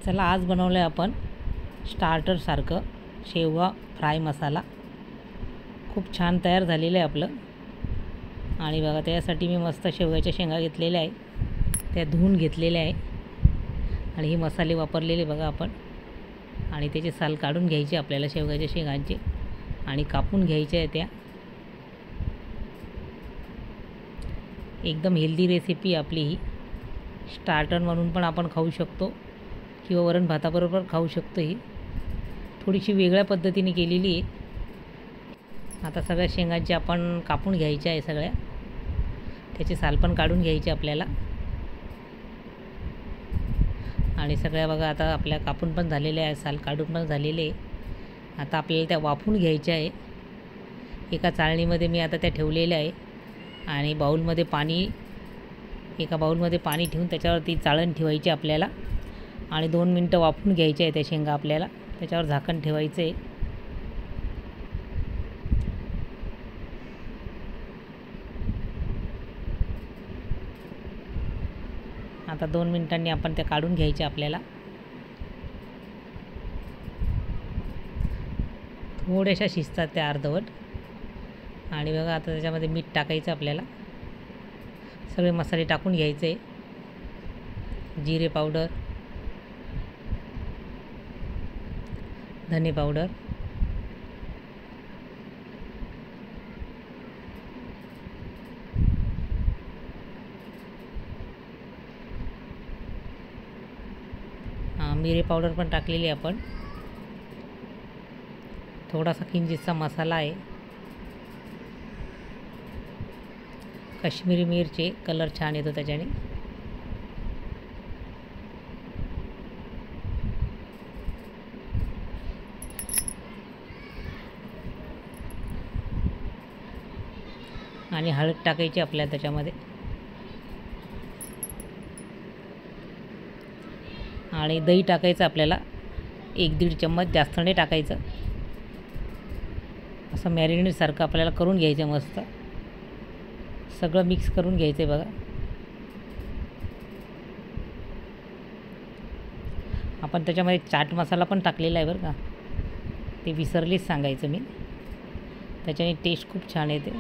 चला आज बनवलं आहे आपण स्टार्टरसारखं शेवगा फ्राय मसाला. खूप छान तयार झालेलं आहे आपलं. आणि बघा त्यासाठी मी मस्त शेवग्याच्या शेंगा घेतलेल्या आहे, त्या धुवून घेतलेल्या आहे आणि हे मसाले वापरलेले बघा आपण. आणि त्याचे साल काढून घ्यायचे आपल्याला शेवग्याच्या शेंगांचे आणि कापून घ्यायचे आहे. त्या एकदम हेल्दी रेसिपी आपली ही. स्टार्टर म्हणून पण आपण खाऊ शकतो किंवा वरण भाताबरोबर खाऊ शकतो. ही थोडीशी वेगळ्या पद्धतीने केलेली आहे. आता सगळ्या शेंगांचे आपण कापून घ्यायचे आहे, सगळ्या त्याचे साल पण काढून घ्यायचे आपल्याला. आणि सगळ्या बघा आता आपल्या कापून पण झालेल्या आहे, साल काढून पण झालेले आहे. आता आपल्याला त्या वाफून घ्यायच्या आहे. एका चाळणीमध्ये मी आता त्या ठेवलेल्या आहे आणि बाऊलमध्ये पाणी, एका बाऊलमध्ये पाणी ठेवून त्याच्यावरती चाळण ठेवायची आपल्याला आणि 2 मिनटं वाफून घ्यायचे आहे त्या शेंगा आपल्याला. त्याच्यावर झाकण ठेवायचं आहे. आता 2 मिनिटांनी आपण त्या काढून घ्यायच्या आपल्याला. थोड्याशा शिजतात त्या अर्धवट. आणि बघा आता त्याच्यामध्ये मीठ टाकायचं आपल्याला. सगळे मसाले टाकून घ्यायचे. जिरे पावडर, धने पावडर, मिरे पावडर पण टाकलेली आपण. थोडासा किंचितसा मसाला आहे. काश्मीरी मिरची, कलर छान येतो त्याच्याने. आणि हळद टाकायची आपल्याला त्याच्यामध्ये. आणि दही टाकायचं आपल्याला 1-1.5 चम्मच, जास्त नाही टाकायचं. असं मॅरिनेटसारखं आपल्याला करून घ्यायचं मस्त. सगळं मिक्स करून घ्यायचं आहे बघा. आपण त्याच्यामध्ये चाट मसाला पण टाकलेला आहे बरं का, ते विसरलेच सांगायचं मी. त्याच्याने टेस्ट खूप छान येते.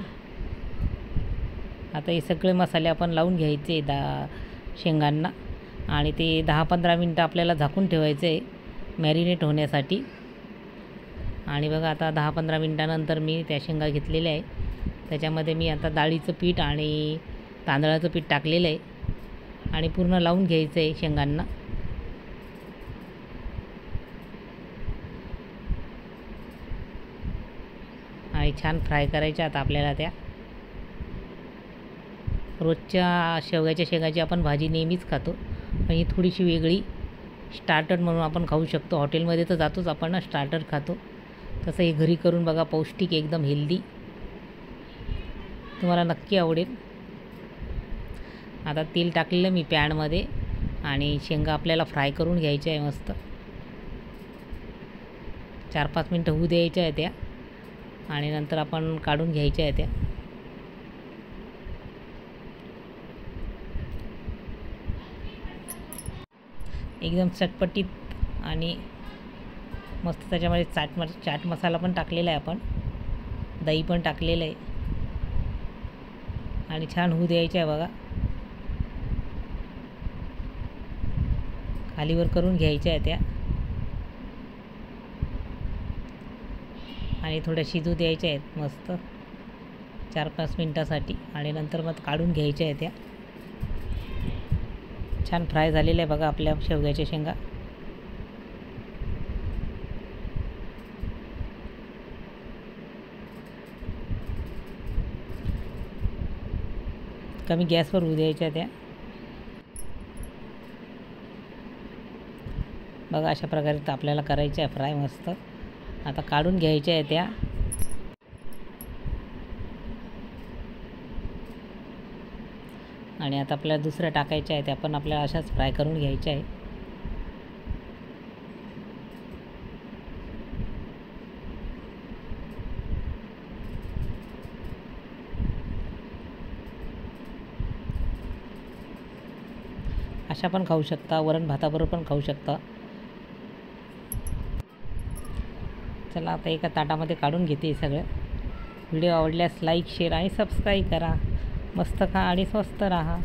आता हे सगळे मसाले आपण लावून घ्यायचे शेंगांना आणि ते 10-15 मिनटं आपल्याला झाकून ठेवायचं आहे मॅरिनेट होण्यासाठी. आणि बघा आता 10-15 मिनटानंतर मी त्या शेंगा घेतलेल्या आहे. त्याच्यामध्ये मी आता डाळीचं पीठ आणि तांदळाचं पीठ टाकलेलं आहे आणि पूर्ण लावून घ्यायचं आहे शेंगांना. आणि छान फ्राय करायच्या आता आपल्याला त्या. रोजच्या शेवग्याच्या शेंगाची आपण भाजी नेहमीच खातो, पण ही थोडीशी वेगळी स्टार्टर म्हणून आपण खाऊ शकतो. हॉटेलमध्ये तर जातोच आपण, स्टार्टर खातो. तसं हे घरी करून बघा, पौष्टिक, एकदम हेल्दी. तुम्हाला नक्की आवडेल. आता तेल टाकलेलं मी पॅनमध्ये आणि शेंगा आपल्याला फ्राय करून घ्यायच्या आहे मस्त. 4-5 मिनटं होऊ द्यायच्या आहे त्या आणि नंतर आपण काढून घ्यायच्या आहे त्या. एकदम चटपटीत आणि मस्त. त्याच्यामध्ये चाट मसाला पण टाकलेला आहे आपण, दही पण टाकलेलं आहे आणि छान होऊ द्यायचं आहे बघा. खालीवर करून घ्यायच्या आहे त्या आणि थोड्या शिजू द्यायच्या आहेत मस्त 4-5 मिनटासाठी. आणि नंतर मग काढून घ्यायच्या आहे त्या. छान फ्राय झालेलं आहे बघा आपल्या शेवग्याच्या शेंगा. कमी गॅसवर होऊ द्यायच्या त्या. बघा अशा प्रकारे तर आपल्याला करायच्या आहे फ्राय मस्त. आता काढून घ्यायच्या आहे त्या. आणि आता आपल्याला दुसऱ्या टाकायच्या आहे, त्या पण आपल्याला अशाच फ्राय करून घ्यायच्या आहे. अशा पण खाऊ शकता, वरण भाताबरोबर पण खाऊ शकता. चला आता एका ताटामध्ये काढून घेते सगळं. व्हिडिओ आवडल्यास लाईक शेअर आणि सबस्क्राईब करा. मस्त खा आणि स्वस्त राहा.